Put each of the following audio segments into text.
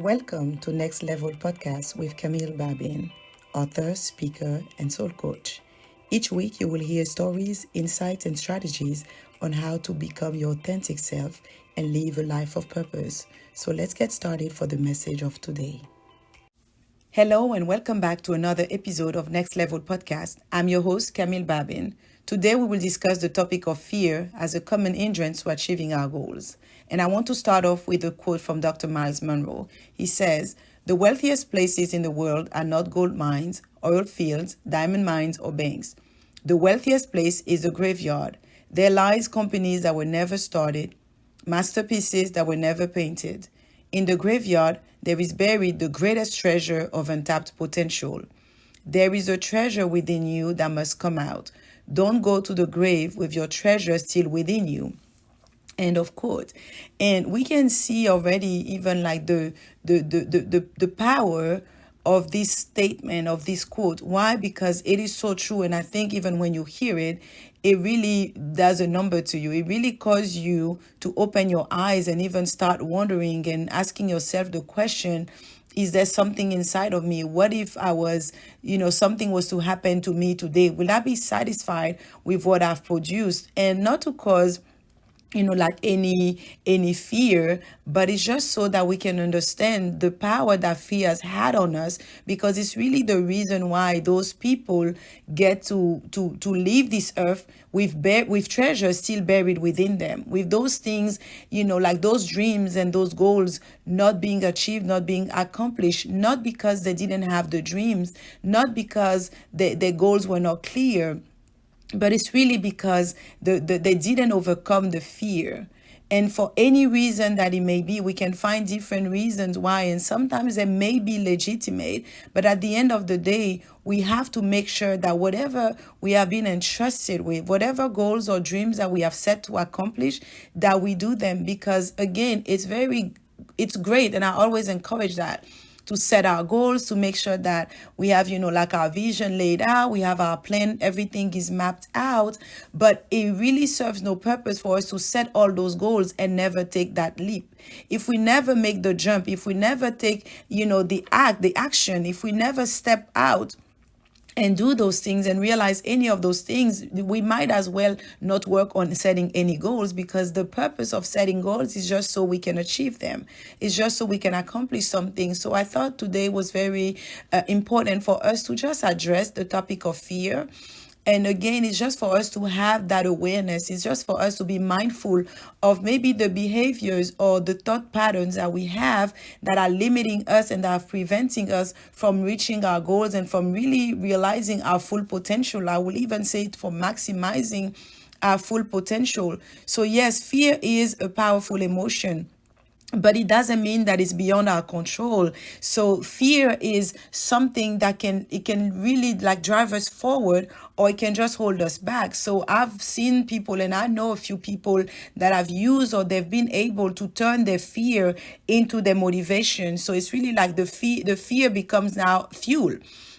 Welcome to Next Level Podcast with Camille Babin, author, speaker, and soul coach. Each week you will hear stories, insights, and strategies on how to become your authentic self and live a life of purpose. So let's get started for the message of today. Hello and welcome back to another episode of Next Level Podcast. I'm your host, Camille Babin. Today we will discuss the topic of fear as a common hindrance to achieving our goals. And I want to start off with a quote from Dr. Miles Monroe. He says, "The wealthiest places in the world are not gold mines, oil fields, diamond mines, or banks. The wealthiest place is a graveyard. There lies companies that were never started, masterpieces that were never painted. In the graveyard, there is buried the greatest treasure of untapped potential. There is a treasure within you that must come out. Don't go to the grave with your treasure still within you." End of quote. And we can see already even like the power of this statement, of this quote. Why? Because it is so true. And I think even when you hear it, it really does a number to you. It really causes you to open your eyes and even start wondering and asking yourself the question, is there something inside of me? What if I was, something was to happen to me today? Will I be satisfied with what I've produced? And not to cause like any fear, but it's just so that we can understand the power that fear has had on us, because it's really the reason why those people get to leave this earth with treasure still buried within them, with those things, like those dreams and those goals not being achieved, not being accomplished, not because they didn't have the dreams, not because their goals were not clear, but it's really because they didn't overcome the fear. And for any reason that it may be, we can find different reasons why, and sometimes they may be legitimate. But at the end of the day, we have to make sure that whatever we have been entrusted with, whatever goals or dreams that we have set to accomplish, that we do them. Because again, it's great, and I always encourage that, to set our goals, to make sure that we have, like our vision laid out, we have our plan, everything is mapped out. But it really serves no purpose for us to set all those goals and never take that leap. If we never make the jump, if we never take, the action, if we never step out and do those things and realize any of those things, we might as well not work on setting any goals, because the purpose of setting goals is just so we can achieve them. It's just so we can accomplish something. So I thought today was very important for us to just address the topic of fear. And again, it's just for us to have that awareness. It's just for us to be mindful of maybe the behaviors or the thought patterns that we have that are limiting us and that are preventing us from reaching our goals and from really realizing our full potential. I will even say it, for maximizing our full potential. So yes, fear is a powerful emotion, but it doesn't mean that it's beyond our control. So fear is something that can really like drive us forward, or it can just hold us back. So I've seen people, and I know a few people that have used, or they've been able to turn their fear into their motivation. So it's really like the fear becomes now fuel.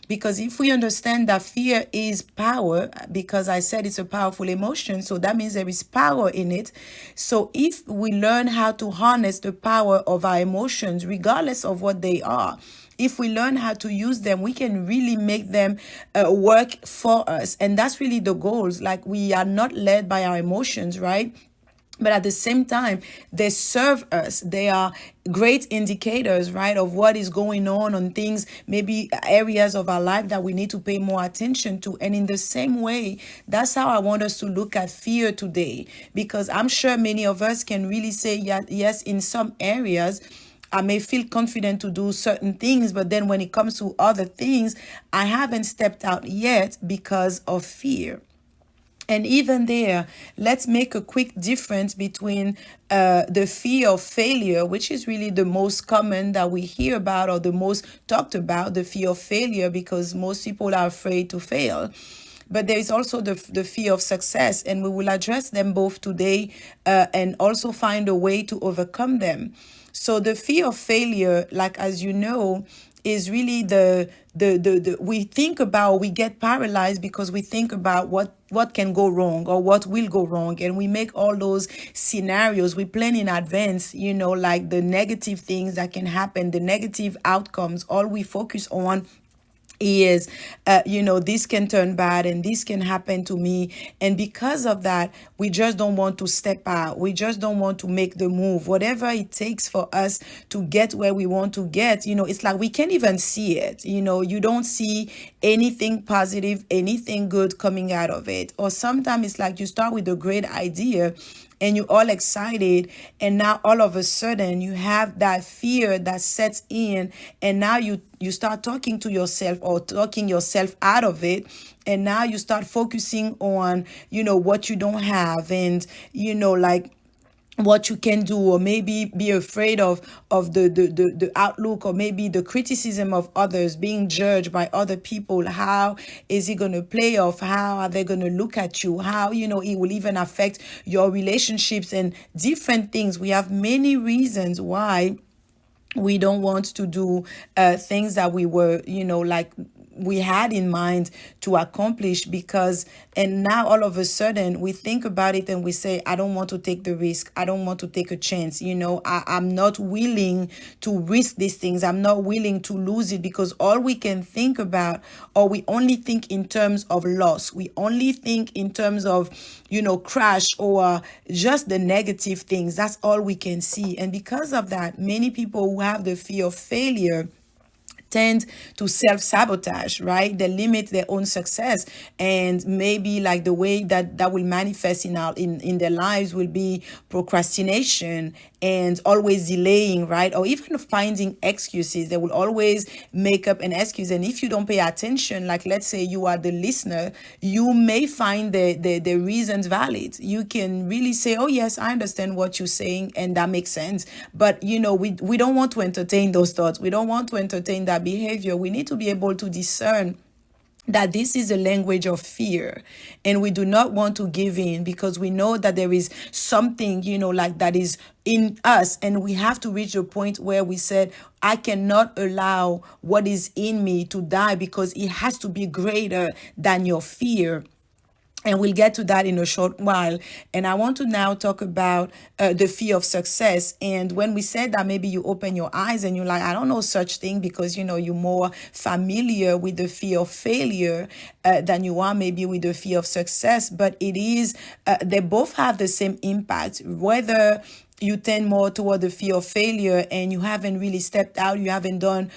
Because if we understand that fear is power, because I said it's a powerful emotion, so that means there is power in it. So if we learn how to harness the power of our emotions, regardless of what they are, if we learn how to use them, we can really make them work for us. And that's really the goals. Like, we are not led by our emotions, right? But at the same time, they serve us. They are great indicators, right, of what is going on things, maybe areas of our life that we need to pay more attention to. And in the same way, that's how I want us to look at fear today. Because I'm sure many of us can really say, yeah, yes, in some areas, I may feel confident to do certain things, but then when it comes to other things, I haven't stepped out yet because of fear. And even there, let's make a quick difference between the fear of failure, which is really the most common that we hear about, or the most talked about, the fear of failure, because most people are afraid to fail. But there is also the fear of success, and we will address them both today and also find a way to overcome them. So the fear of failure, like, as you know, is really we get paralyzed because we think about what what can go wrong or what will go wrong, and we make all those scenarios. We plan in advance, like the negative things that can happen, the negative outcomes. All we focus on is this can turn bad and this can happen to me, and because of that we just don't want to step out. We just don't want to make the move, whatever it takes for us to get where we want to get. It's like we can't even see it. You don't see anything positive, anything good coming out of it. Or sometimes it's like you start with a great idea and you're all excited, and now all of a sudden you have that fear that sets in, and now you start talking to yourself or talking yourself out of it, and now you start focusing on what you don't have, and like what you can do, or maybe be afraid of the outlook, or maybe the criticism of others, being judged by other people. How is it going to play off? How are they going to look at you? How it will even affect your relationships and different things. We have many reasons why we don't want to do things that we were like we had in mind to accomplish, and now all of a sudden we think about it and we say, I don't want to take the risk. I don't want to take a chance. I'm not willing to risk these things. I'm not willing to lose it, because all we can think about, or we only think in terms of loss. We only think in terms of, crash, or just the negative things. That's all we can see. And because of that, many people who have the fear of failure tend to self-sabotage, right? They limit their own success, and maybe like the way that will manifest in their lives will be procrastination and always delaying, right? Or even finding excuses. They will always make up an excuse, and if you don't pay attention, like let's say you are the listener, you may find the reasons valid. You can really say, oh yes, I understand what you're saying, and that makes sense, but we don't want to entertain those thoughts. We don't want to entertain that behavior. We need to be able to discern that this is a language of fear, and we do not want to give in, because we know that there is something like that is in us, and we have to reach a point where we said, I cannot allow what is in me to die, because it has to be greater than your fear. And we'll get to that in a short while. And I want to now talk about the fear of success. And when we said that, maybe you open your eyes and you're like, I don't know such thing, because, you're more familiar with the fear of failure than you are maybe with the fear of success. But it is, they both have the same impact, whether you tend more toward the fear of failure and you haven't really stepped out, you haven't done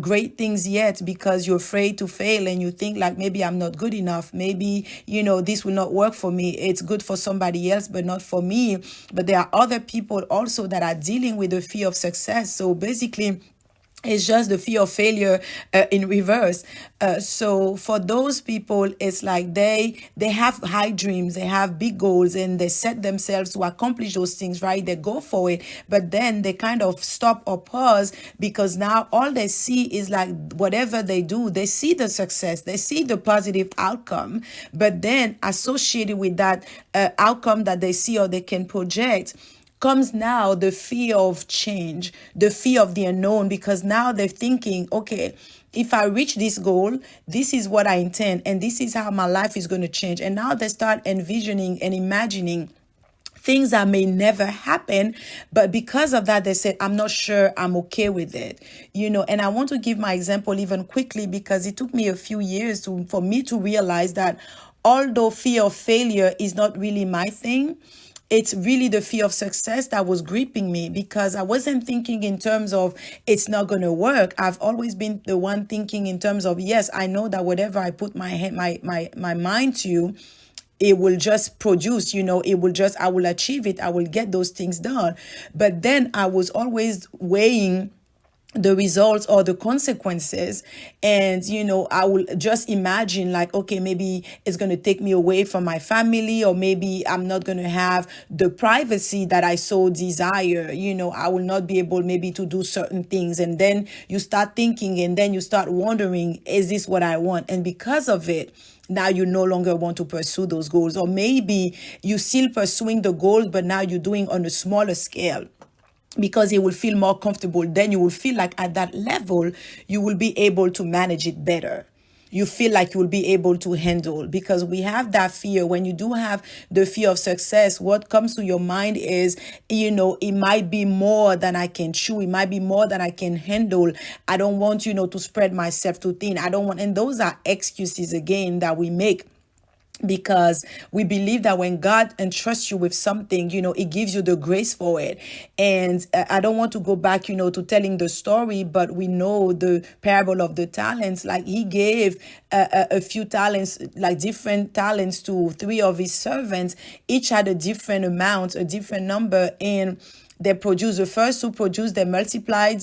great things yet because you're afraid to fail, and you think like, maybe I'm not good enough, maybe this will not work for me. It's good for somebody else but not for me. But there are other people also that are dealing with the fear of success. So basically it's just the fear of failure in reverse. So for those people, it's like they have high dreams, they have big goals, and they set themselves to accomplish those things, right? They go for it, but then they kind of stop or pause, because now all they see is like whatever they do, they see the success, they see the positive outcome, but then associated with that outcome that they see or they can project comes now the fear of change, the fear of the unknown, because now they're thinking, okay, if I reach this goal, this is what I intend, and this is how my life is going to change. And now they start envisioning and imagining things that may never happen, but because of that, they said, I'm not sure I'm okay with it, and I want to give my example even quickly, because it took me a few years for me to realize that although fear of failure is not really my thing, it's really the fear of success that was gripping me, because I wasn't thinking in terms of it's not going to work. I've always been the one thinking in terms of, yes, I know that whatever I put my mind to, it will just produce, I will achieve it. I will get those things done. But then I was always weighing the results or the consequences, and I will just imagine like, okay, maybe it's going to take me away from my family, or maybe I'm not going to have the privacy that I so desire. I will not be able maybe to do certain things, and then you start thinking, and then you start wondering, is this what I want? And because of it, now you no longer want to pursue those goals, or maybe you still pursuing the goals, but now you're doing on a smaller scale, because it will feel more comfortable. Then you will feel like at that level, you will be able to manage it better. you feel like you'll be able to handle. Because we have that fear. When you do have the fear of success, what comes to your mind is, it might be more than I can chew. It might be more than I can handle. I don't want, to spread myself too thin. I don't want, and those are excuses again that we make, because we believe that when God entrusts you with something, it gives you the grace for it. And I don't want to go back, to telling the story, but we know the parable of the talents. Like, he gave a few talents, like different talents, to three of his servants. Each had a different amount, a different number, and they produced. The first who produced, they multiplied,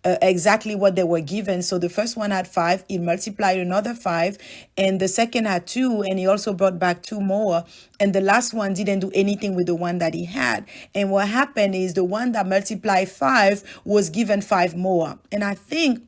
exactly what they were given. So the first one had 5, he multiplied another 5, and the second had 2, and he also brought back 2 more. And the last one didn't do anything with the one that he had. And what happened is, the one that multiplied 5 was given 5 more. And I think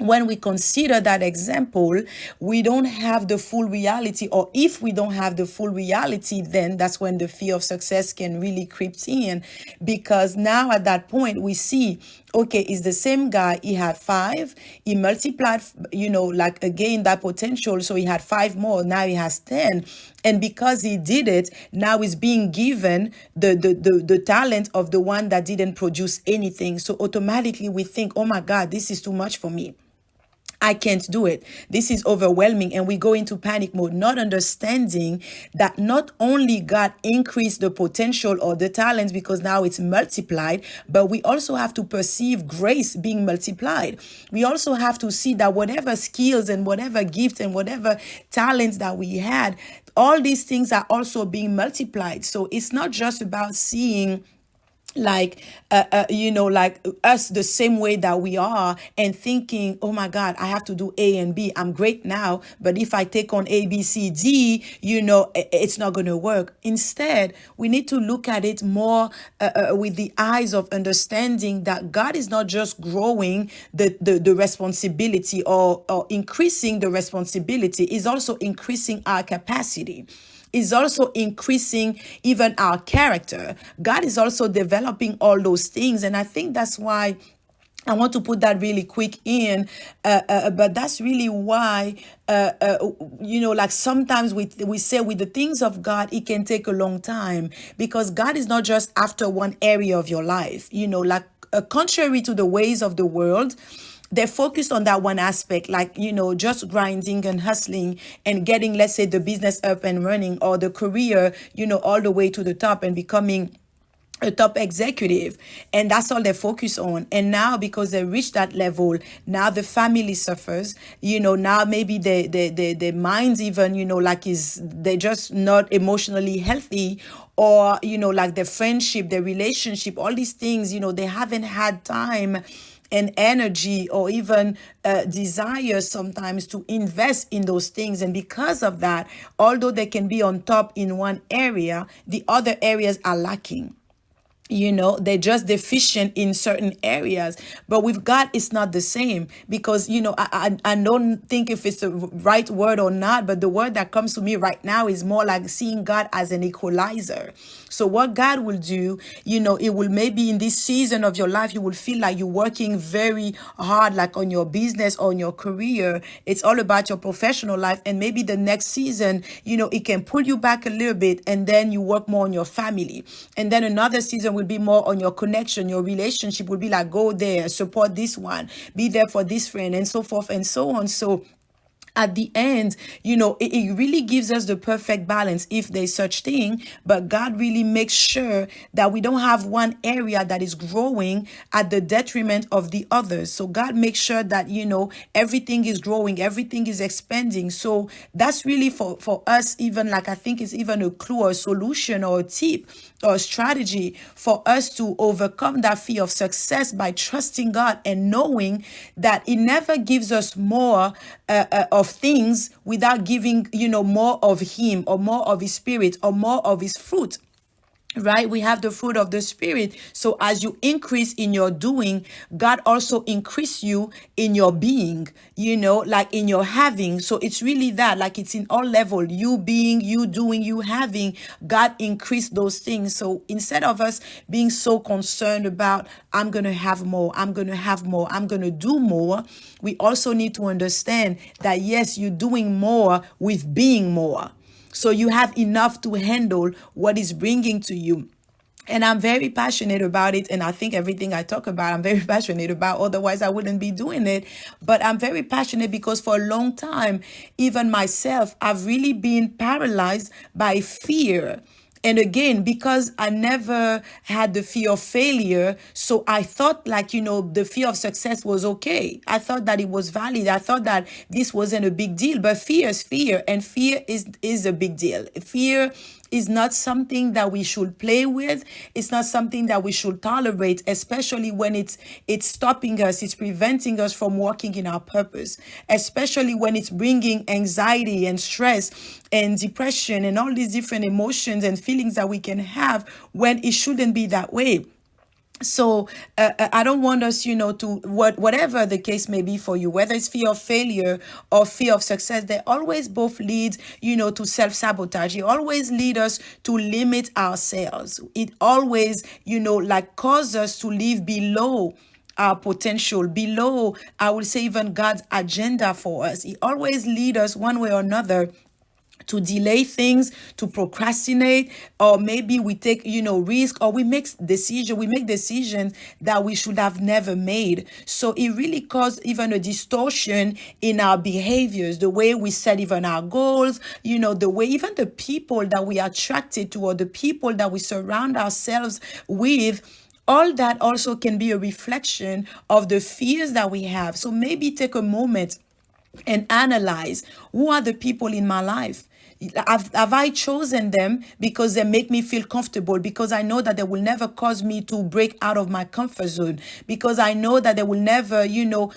when we consider that example, we don't have the full reality, or if we don't have the full reality, then that's when the fear of success can really creep in. Because now at that point, we see, okay, it's the same guy. He had 5, he multiplied, again, that potential. So he had 5 more. Now he has 10. And because he did it, now he's being given the talent of the one that didn't produce anything. So automatically we think, oh my God, this is too much for me. I can't do it. This is overwhelming. And we go into panic mode, not understanding that not only God increased the potential or the talents because now it's multiplied, but we also have to perceive grace being multiplied. We also have to see that whatever skills and whatever gifts and whatever talents that we had, all these things are also being multiplied. So it's not just about seeing like us the same way that we are, and thinking, oh my God, I have to do A and B. I'm great now, but if I take on A, B, C, D, it's not going to work. Instead, we need to look at it more with the eyes of understanding that God is not just growing the responsibility or increasing the responsibility, is also increasing our capacity, is also increasing even our character. God is also developing all those things. And I think that's why I want to put that really quick in, but that's really why, sometimes we say with the things of God, it can take a long time, because God is not just after one area of your life, contrary to the ways of the world. They're focused on that one aspect, just grinding and hustling and getting, let's say, the business up and running, or the career, all the way to the top and becoming a top executive. And that's all they focus on. And now, because they reach that level, now the family suffers, now maybe their minds even, they're just not emotionally healthy, or, their friendship, their relationship, all these things, they haven't had time and energy, or even desire sometimes to invest in those things. And because of that, although they can be on top in one area, the other areas are lacking. They're just deficient in certain areas. But with God, it's not the same, because, I don't think if it's the right word or not, but the word that comes to me right now is more like seeing God as an equalizer. So what God will do, it will, maybe in this season of your life, you will feel like you're working very hard, like on your business or on your career. It's all about your professional life. And maybe the next season, it can pull you back a little bit, and then you work more on your family. And then another season will be more on your connection, your relationship will be like, go there, support this one, be there for this friend, and so forth and so on. So at the end, it really gives us the perfect balance, if there's such thing. But God really makes sure that we don't have one area that is growing at the detriment of the others. So God makes sure that, everything is growing, everything is expanding. So that's really for us, even I think it's even a clue or a solution or a tip or a strategy for us to overcome that fear of success, by trusting God and knowing that He never gives us more of things without giving, more of Him, or more of His Spirit, or more of His fruit. right? We have the fruit of the spirit. So as you increase in your doing, God also increase you in your being, like in your having. So it's really that, like it's in all level, you being, you doing, you having. God increase those things. So instead of us being so concerned about, I'm going to have more, I'm going to have more, I'm going to do more, we also need to understand that yes, you're doing more with being more. So you have enough to handle what is bringing to you. And I'm very passionate about it. And I think everything I talk about, I'm very passionate about. Otherwise, I wouldn't be doing it. But I'm very passionate because for a long time, even myself, I've really been paralyzed by fear. And again, because I never had the fear of failure, so I thought like, the fear of success was okay. I thought that it was valid. I thought that this wasn't a big deal, but fear is fear, and fear is a big deal. Fear is not something that we should play with. It's not something that we should tolerate, especially when it's stopping us, it's preventing us from walking in our purpose, especially when it's bringing anxiety and stress and depression and all these different emotions and feelings that we can have when it shouldn't be that way. So I don't want us, to whatever the case may be for you, whether it's fear of failure or fear of success, they always both lead, to self-sabotage. It always lead us to limit ourselves. It always, like cause us to live below our potential, below, I would say, even God's agenda for us. It always lead us one way or another to delay things, to procrastinate, or maybe we take, risk, or we make decisions that we should have never made. So it really causes even a distortion in our behaviors, the way we set even our goals, the way even the people that we are attracted to or the people that we surround ourselves with. All that also can be a reflection of the fears that we have. So maybe take a moment and analyze, who are the people in my life? Have I chosen them because they make me feel comfortable, because I know that they will never cause me to break out of my comfort zone, because I know that they will never,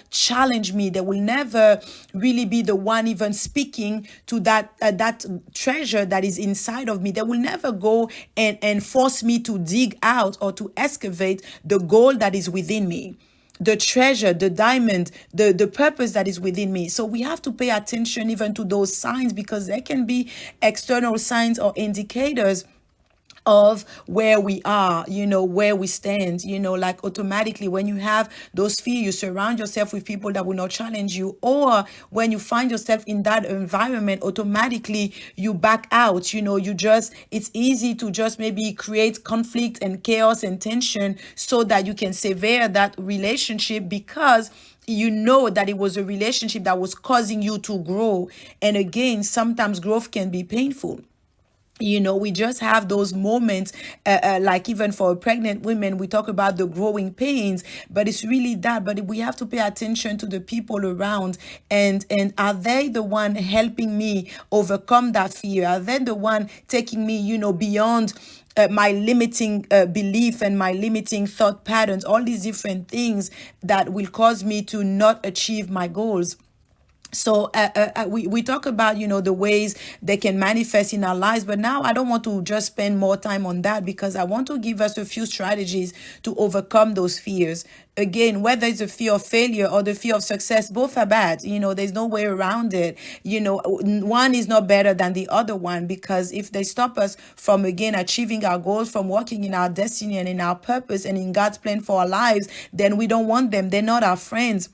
challenge me. They will never really be the one even speaking to that treasure that is inside of me. They will never go and force me to dig out or to excavate the gold that is within me, the treasure, the diamond, the purpose that is within me. So we have to pay attention even to those signs, because there can be external signs or indicators of where we are, where we stand, like automatically when you have those fears, you surround yourself with people that will not challenge you, or when you find yourself in that environment, automatically you back out, it's easy to just maybe create conflict and chaos and tension so that you can sever that relationship, because you know that it was a relationship that was causing you to grow. And again, sometimes growth can be painful. We just have those moments, like even for pregnant women, we talk about the growing pains, but it's really that. But we have to pay attention to the people around, and are they the one helping me overcome that fear? Are they the one taking me, beyond my limiting belief and my limiting thought patterns, all these different things that will cause me to not achieve my goals? So we talk about, the ways they can manifest in our lives. But now I don't want to just spend more time on that, because I want to give us a few strategies to overcome those fears. Again, whether it's a fear of failure or the fear of success, both are bad. There's no way around it. One is not better than the other one, because if they stop us from, again, achieving our goals, from walking in our destiny and in our purpose and in God's plan for our lives, then we don't want them. They're not our friends.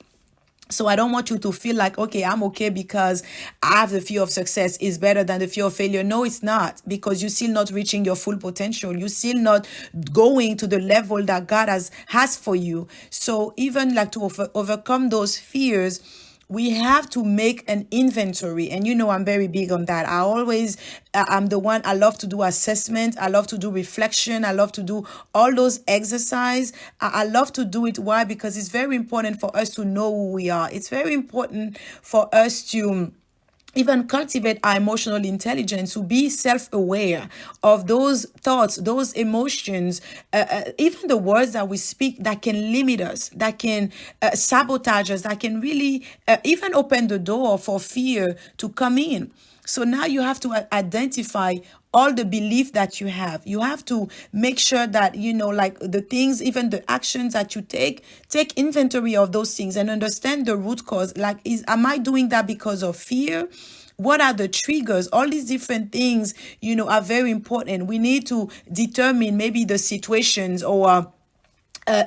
So I don't want you to feel like, okay, I'm okay because I have the fear of success is better than the fear of failure. No, it's not, because you're still not reaching your full potential. You're still not going to the level that God has for you. So even like to overcome those fears, we have to make an inventory. And I'm very big on that. I'm the one, I love to do assessment. I love to do reflection. I love to do all those exercise. I love to do it. Why? Because it's very important for us to know who we are. It's very important for us to even cultivate our emotional intelligence, to be self-aware of those thoughts, those emotions, even the words that we speak that can limit us, that can sabotage us, that can really even open the door for fear to come in. So now you have to identify all the belief that you have. You have to make sure that, like the things, even the actions that you take inventory of those things and understand the root cause. Like, am I doing that because of fear? What are the triggers? All these different things, are very important. We need to determine maybe the situations or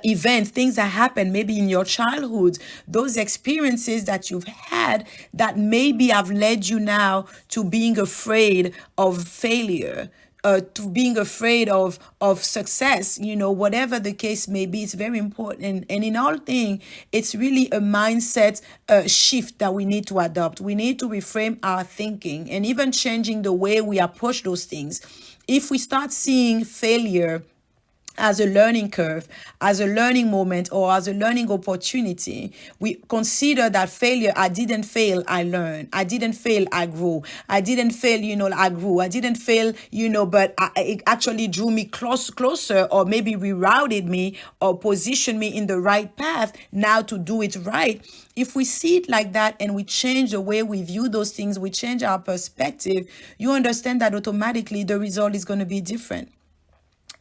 events, things that happen maybe in your childhood, those experiences that you've had that maybe have led you now to being afraid of failure, to being afraid of success, whatever the case may be. It's very important. And in all things, it's really a mindset shift that we need to adopt. We need to reframe our thinking and even changing the way we approach those things. If we start seeing failure as a learning curve, as a learning moment, or as a learning opportunity, we consider that failure, I didn't fail, I learned. I didn't fail, I grew. I didn't fail, I grew. I didn't fail, but it actually drew me closer, or maybe rerouted me or positioned me in the right path now to do it right. If we see it like that and we change the way we view those things, we change our perspective, you understand that automatically the result is going to be different.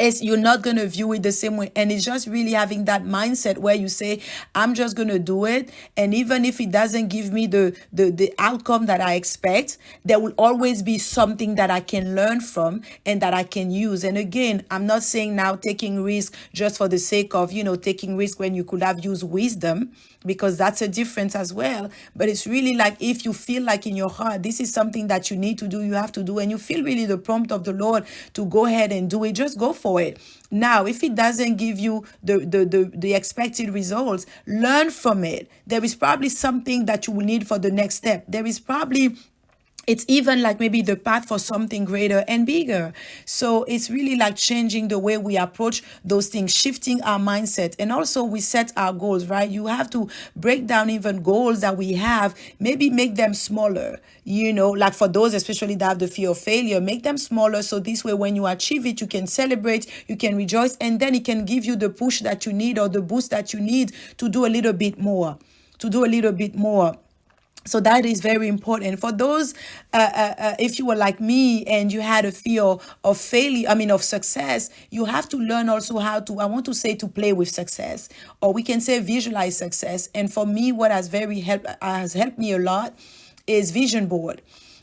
You're not going to view it the same way. And it's just really having that mindset where you say, I'm just going to do it. And even if it doesn't give me the outcome that I expect, there will always be something that I can learn from and that I can use. And again, I'm not saying now taking risk just for the sake of, taking risk when you could have used wisdom, because that's a difference as well. But it's really like, if you feel like in your heart, this is something that you need to do, you have to do, and you feel really the prompt of the Lord to go ahead and do it, just go for it. Now, if it doesn't give you the expected results, learn from it. There is probably something that you will need for the next step. It's even like maybe the path for something greater and bigger. So it's really like changing the way we approach those things, shifting our mindset. And also we set our goals, right? You have to break down even goals that we have, maybe make them smaller, like for those especially that have the fear of failure, make them smaller. So this way, when you achieve it, you can celebrate, you can rejoice, and then it can give you the push that you need or the boost that you need to do a little bit more, So that is very important. For those, if you were like me and you had a fear of failure, of success, you have to learn also how to, I want to say, to play with success, or we can say visualize success. And for me, what has helped me a lot is vision board.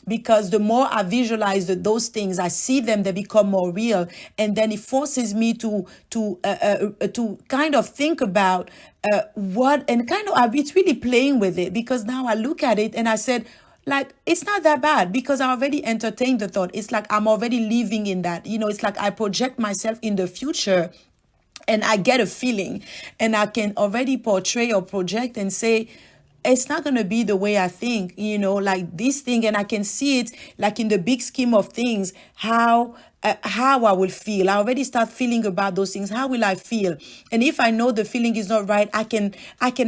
Because the more I visualize those things, I see them, they become more real. And then it forces me to kind of think about it's really playing with it. Because now I look at it and I said, like, it's not that bad, because I already entertained the thought. It's like I'm already living in that. It's like I project myself in the future and I get a feeling, and I can already portray or project and say, it's not going to be the way I think, like this thing. And I can see it like in the big scheme of things, how I will feel. I already start feeling about those things. How will I feel? And if I know the feeling is not right, I can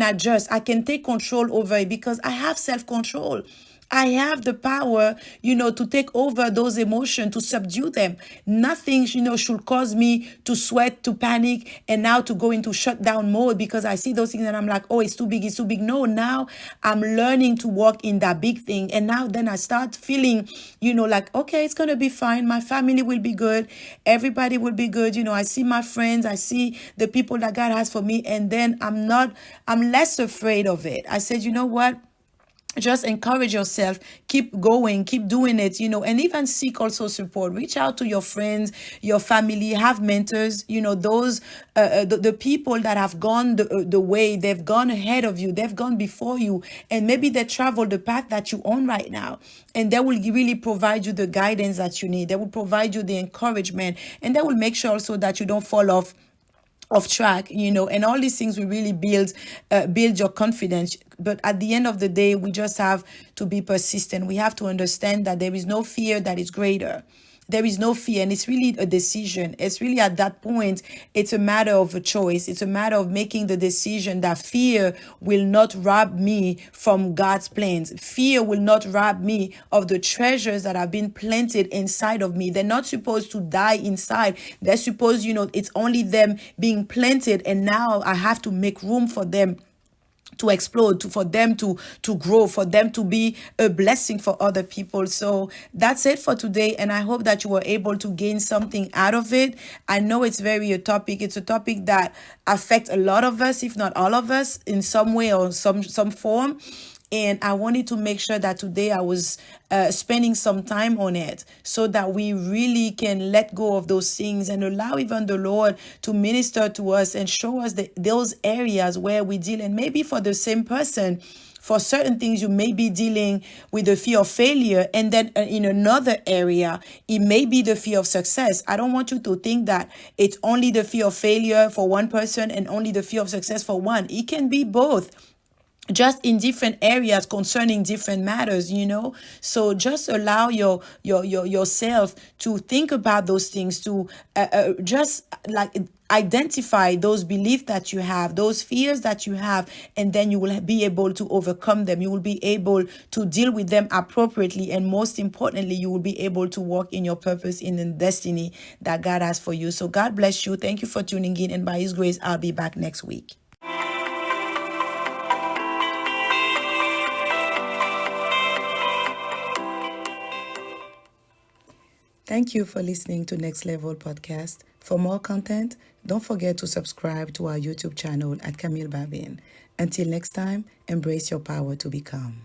adjust. I can take control over it, because I have self-control. I have the power, to take over those emotions, to subdue them. Nothing, should cause me to sweat, to panic, and now to go into shutdown mode because I see those things and I'm like, oh, it's too big, it's too big. No, now I'm learning to walk in that big thing. And now then I start feeling, like, okay, it's going to be fine. My family will be good. Everybody will be good. I see my friends. I see the people that God has for me. And then I'm less afraid of it. I said, you know what? Just encourage yourself, keep going, keep doing it, and even seek also support. Reach out to your friends, your family, have mentors, those, the people that have gone the way, they've gone ahead of you, they've gone before you, and maybe they traveled the path that you're on right now, and they will really provide you the guidance that you need. They will provide you the encouragement, and they will make sure also that you don't fall off track, and all these things will really build your confidence. But at the end of the day, we just have to be persistent. We have to understand that there is no fear that is greater. There is no fear, and it's really a decision. It's really at that point, it's a matter of a choice. It's a matter of making the decision that fear will not rob me from God's plans. Fear will not rob me of the treasures that have been planted inside of me. They're not supposed to die inside. They're supposed, it's only them being planted, and now I have to make room for them to explode, for them to grow, for them to be a blessing for other people. So that's it for today, and I hope that you were able to gain something out of it. I know it's it's a topic that affects a lot of us, if not all of us, in some way or some form. And I wanted to make sure that today I was spending some time on it, so that we really can let go of those things and allow even the Lord to minister to us and show us those areas where we deal. And maybe for the same person, for certain things, you may be dealing with the fear of failure, and then in another area, it may be the fear of success. I don't want you to think that it's only the fear of failure for one person and only the fear of success for one. It can be both, just in different areas concerning different matters. So just allow yourself to think about those things, to just like identify those beliefs that you have, those fears that you have, and then you will be able to overcome them. You will be able to deal with them appropriately, and most importantly, you will be able to walk in your purpose, in the destiny that God has for you. So God bless you. Thank you for tuning in, and by His grace, I'll be back next week. Thank you for listening to Next Level Podcast. For more content, don't forget to subscribe to our YouTube channel at Camille Babin. Until next time, embrace your power to become.